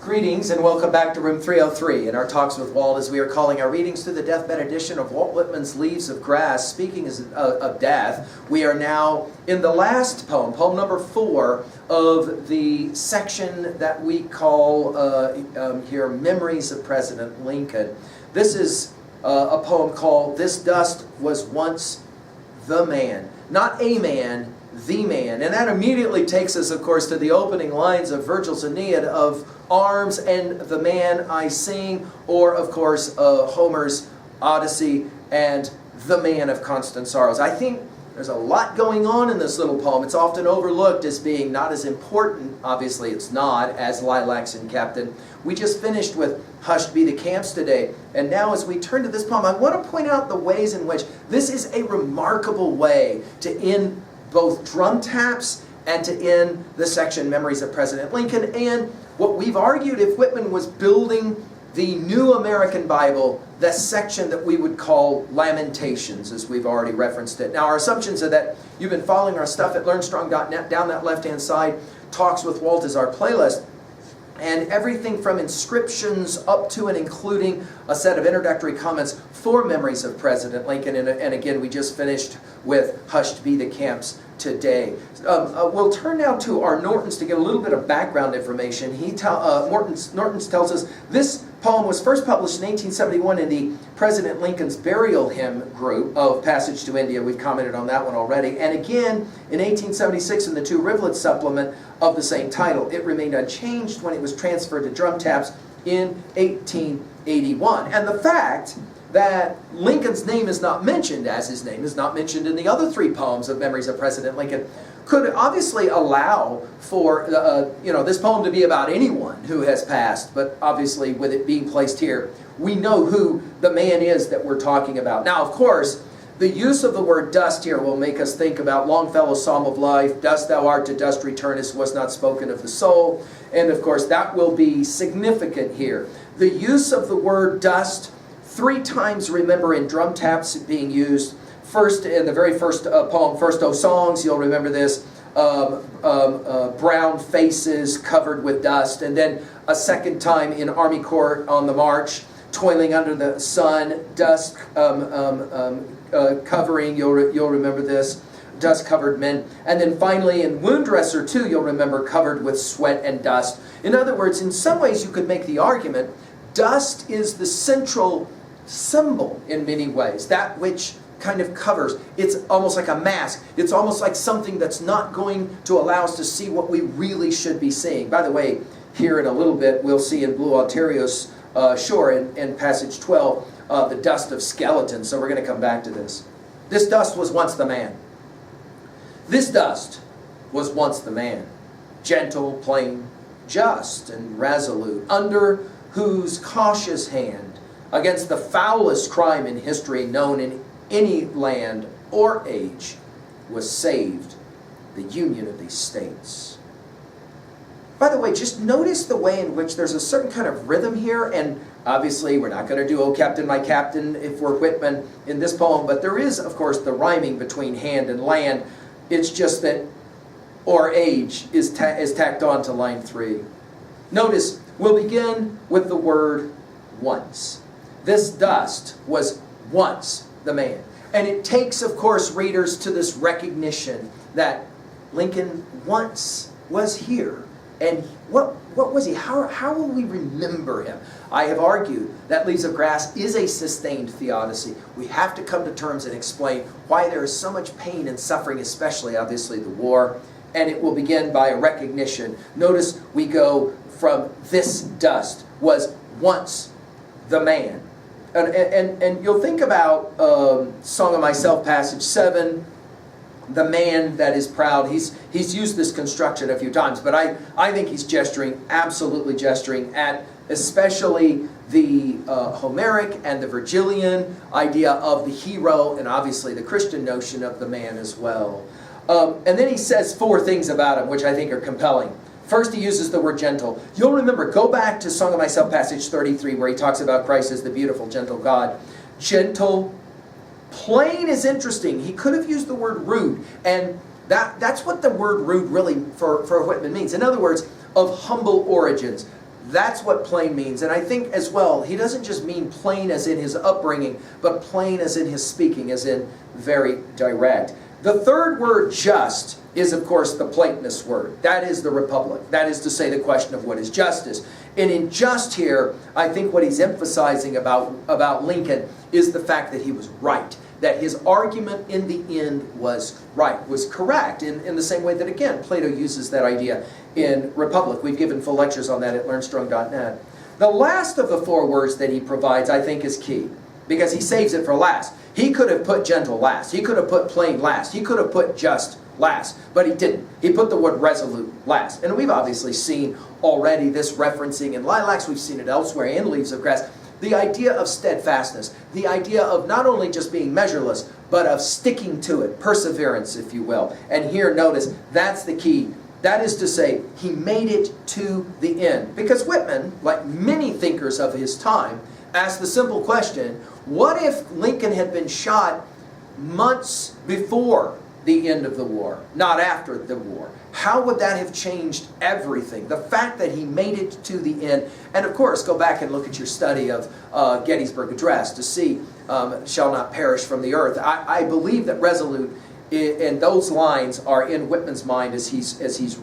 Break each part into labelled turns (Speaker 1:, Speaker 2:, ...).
Speaker 1: Greetings and welcome back to room 303 in our Talks with Walt, as we are calling our readings through the deathbed edition of Walt Whitman's Leaves of Grass. Speaking of death, we are now in the last poem, poem number 4 of the section that we call here Memories of President Lincoln. This is a poem called This Dust Was Once the Man. Not a man, the man. And that immediately takes us, of course, to the opening lines of Virgil's Aeneid of Arms and the Man I Sing, or, of course, Homer's Odyssey and the Man of Constant Sorrows. I think there's a lot going on in this little poem. It's often overlooked as being not as important, obviously it's not, as Lilacs and Captain. We just finished with Hushed Be the Camps today. And now as we turn to this poem, I want to point out the ways in which this is a remarkable way to end both drum taps and to end the section Memories of President Lincoln. And what we've argued, if Whitman was building the New American Bible, the section that we would call Lamentations, as we've already referenced it. Now, our assumptions are that you've been following our stuff at learnstrong.net. Down that left-hand side, Talks with Walt is our playlist. And everything from inscriptions up to and including a set of introductory comments for Memories of President Lincoln. And again, we just finished with Hushed Be the Camps today. We'll turn now to our Nortons to get a little bit of background information. Nortons tells us this poem was first published in 1871 in the President Lincoln's Burial Hymn group of Passage to India. We've commented on that one already. And again, in 1876 in the Two Rivulets supplement of the same title. It remained unchanged when it was transferred to drum taps in 1881. And the fact that Lincoln's name is not mentioned, as his name is not mentioned in the other 3 poems of Memories of President Lincoln, could obviously allow for this poem to be about anyone who has passed, but obviously with it being placed here, we know who the man is that we're talking about. Now, of course, the use of the word dust here will make us think about Longfellow's Psalm of Life, dust thou art, to dust returnest, was not spoken of the soul, and of course that will be significant here. The use of the word dust 3 times, remember, in drum taps being used. First, in the very first poem, First O Songs, you'll remember this, brown faces covered with dust. And then a second time in Army Corps on the March, toiling under the sun, dust covering, you'll remember this, dust-covered men. And then finally in Wound Dresser 2, you'll remember, covered with sweat and dust. In other words, in some ways you could make the argument, dust is the central symbol in many ways, that which kind of covers. It's almost like a mask. It's almost like something that's not going to allow us to see what we really should be seeing. By the way, here in a little bit, we'll see in Blue Ontario's shore in passage 12, the dust of skeletons. So we're going to come back to this. This dust was once the man. This dust was once the man. Gentle, plain, just, and resolute, under whose cautious hand, against the foulest crime in history known in any land or age, was saved the union of these states. By the way, just notice the way in which there's a certain kind of rhythm here, and obviously we're not going to do "Oh Captain, My Captain" if we're Whitman in this poem, but there is, of course, the rhyming between hand and land. It's just that "or age" is tacked on to line 3. Notice, we'll begin with the word once. This dust was once the man. And it takes, of course, readers to this recognition that Lincoln once was here. And what was he? How will we remember him? I have argued that Leaves of Grass is a sustained theodicy. We have to come to terms and explain why there is so much pain and suffering, especially, obviously, the war. And it will begin by a recognition. Notice we go from this dust was once the man. And you'll think about Song of Myself, passage 7, the man that is proud. He's used this construction a few times, but I think he's absolutely gesturing at especially the Homeric and the Virgilian idea of the hero, and obviously the Christian notion of the man as well. And then he says 4 things about him, which I think are compelling. First, he uses the word gentle. You'll remember, go back to Song of Myself, passage 33, where he talks about Christ as the beautiful, gentle God. Gentle. Plain is interesting. He could have used the word rude, and that's what the word rude really for Whitman means. In other words, of humble origins. That's what plain means. And I think as well, he doesn't just mean plain as in his upbringing, but plain as in his speaking, as in very direct. The third word, just, is of course the Platonist word. That is the Republic. That is to say the question of what is justice. And in just here, I think what he's emphasizing about Lincoln is the fact that he was right. That his argument in the end was right, was correct, in the same way that, again, Plato uses that idea in Republic. We've given full lectures on that at learnstrong.net. The last of the four words that he provides, I think, is key, because he saves it for last. He could have put gentle last. He could have put plain last. He could have put just last, but he didn't. He put the word resolute last. And we've obviously seen already this referencing in Lilacs. We've seen it elsewhere in Leaves of Grass. The idea of steadfastness, the idea of not only just being measureless, but of sticking to it, perseverance, if you will. And here, notice, that's the key. That is to say, he made it to the end. Because Whitman, like many thinkers of his time, asked the simple question, what if Lincoln had been shot months before the end of the war, not after the war? How would that have changed everything? The fact that he made it to the end, and of course, go back and look at your study of Gettysburg Address to see, shall not perish from the earth. I believe that resolute, and those lines are in Whitman's mind as he's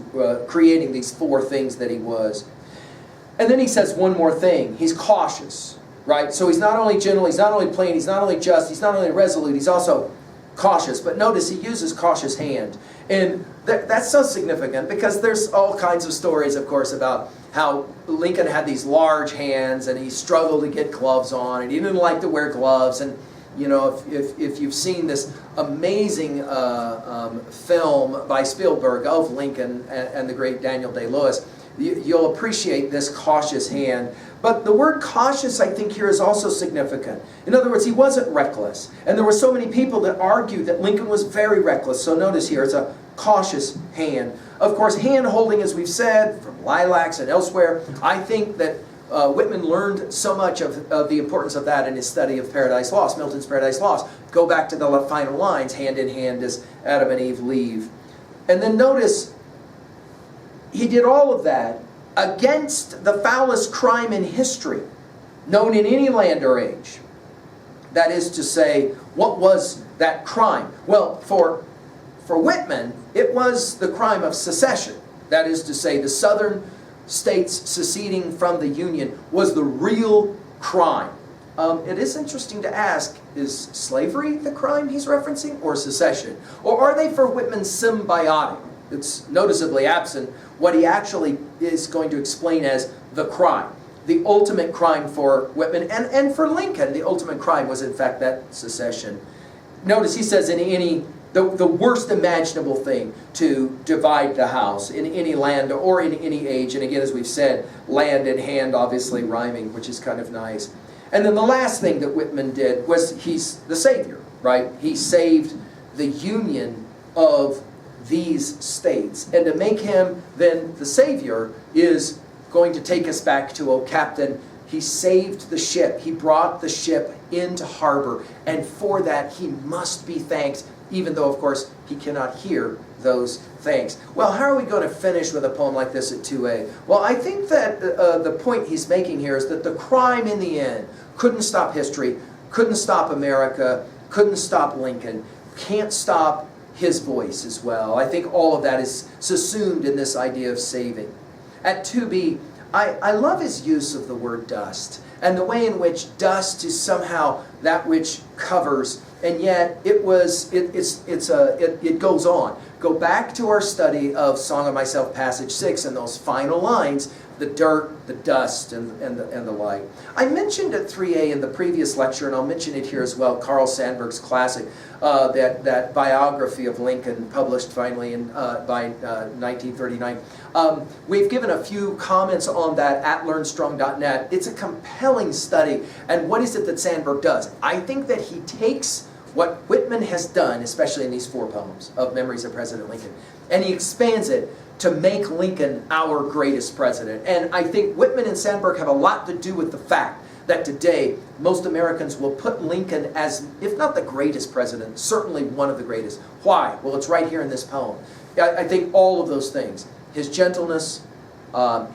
Speaker 1: creating these four things that he was. And then he says one more thing. He's cautious, right? So he's not only gentle, he's not only plain, he's not only just, he's not only resolute, he's also cautious. But notice he uses cautious hand. And that's so significant because there's all kinds of stories, of course, about how Lincoln had these large hands and he struggled to get gloves on and he didn't like to wear gloves. And you know, if you've seen this amazing film by Spielberg of Lincoln and the great Daniel Day-Lewis, you'll appreciate this cautious hand. But the word cautious, I think, here is also significant. In other words, he wasn't reckless. And there were so many people that argued that Lincoln was very reckless. So notice here, it's a cautious hand. Of course, hand-holding, as we've said, from Lilacs and elsewhere, I think that Whitman learned so much of the importance of that in his study of Paradise Lost, Milton's Paradise Lost. Go back to the final lines, hand in hand as Adam and Eve leave. And then notice, he did all of that against the foulest crime in history, known in any land or age. That is to say, what was that crime? Well, for Whitman, it was the crime of secession. That is to say, the southern states seceding from the Union was the real crime. It is interesting to ask, is slavery the crime he's referencing, or secession? Or are they for Whitman symbiotic? It's noticeably absent what he actually is going to explain as the crime. The ultimate crime for Whitman, and for Lincoln, the ultimate crime was in fact that secession. Notice he says the worst imaginable thing to divide the house in any land or in any age. And again, as we've said, land and hand obviously rhyming, which is kind of nice. And then the last thing that Whitman did was he's the savior, right? He saved the union of these states. And to make him then the savior is going to take us back to, oh Captain, he saved the ship. He brought the ship into harbor. And for that he must be thanked, even though, of course, he cannot hear those thanks. Well, how are we going to finish with a poem like this at 2A? Well, I think that the point he's making here is that the crime in the end couldn't stop history, couldn't stop America, couldn't stop Lincoln, can't stop his voice as well. I think all of that is subsumed in this idea of saving. At 2B, I love his use of the word dust, and the way in which dust is somehow that which covers, and yet it goes on. Go back to our study of Song of Myself, passage 6, and those final lines, the dirt, the dust, and the like. I mentioned at 3A in the previous lecture, and I'll mention it here as well, Carl Sandburg's classic, that biography of Lincoln, published finally by 1939. We've given a few comments on that at learnstrong.net. It's a compelling study, and what is it that Sandburg does? I think that he takes what Whitman has done, especially in these 4 poems of Memories of President Lincoln, and he expands it to make Lincoln our greatest president. And I think Whitman and Sandburg have a lot to do with the fact that today most Americans will put Lincoln as, if not the greatest president, certainly one of the greatest. Why? Well, it's right here in this poem. I think all of those things, his gentleness,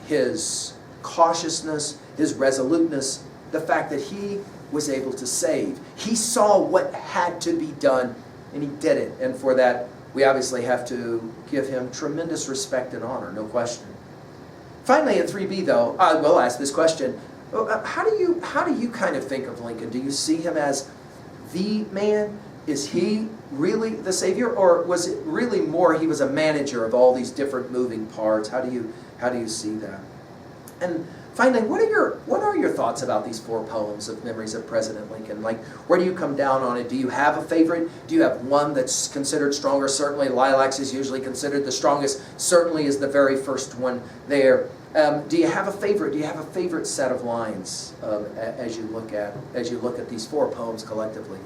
Speaker 1: his cautiousness, his resoluteness, the fact that he was able to save. He saw what had to be done, and he did it. And for that, we obviously have to give him tremendous respect and honor, no question. Finally, in 3b, though, I will ask this question. How do you kind of think of Lincoln? Do you see him as the man? Is he really the savior, or was it really more he was a manager of all these different moving parts? How do you see that? And finally, what are your thoughts about these 4 poems of memories of President Lincoln? Like, where do you come down on it? Do you have a favorite? Do you have one that's considered stronger? Certainly, Lilacs is usually considered the strongest. Certainly is the very first one there. Do you have a favorite? Do you have a favorite set of lines as you look at these 4 poems collectively?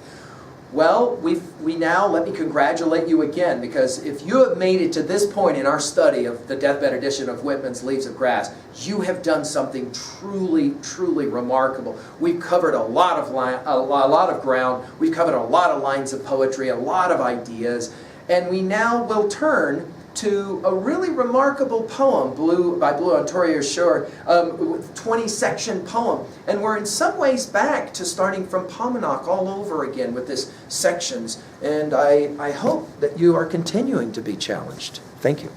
Speaker 1: Well, we now, let me congratulate you again, because if you have made it to this point in our study of the deathbed edition of Whitman's Leaves of Grass, you have done something truly, truly remarkable. We've covered a lot of ground. We've covered a lot of lines of poetry, a lot of ideas, and we now will turn to a really remarkable poem by Blue on Torreya's Shore, 20-section poem. And we're in some ways back to starting from Paumanok all over again with this sections. And I hope that you are continuing to be challenged. Thank you.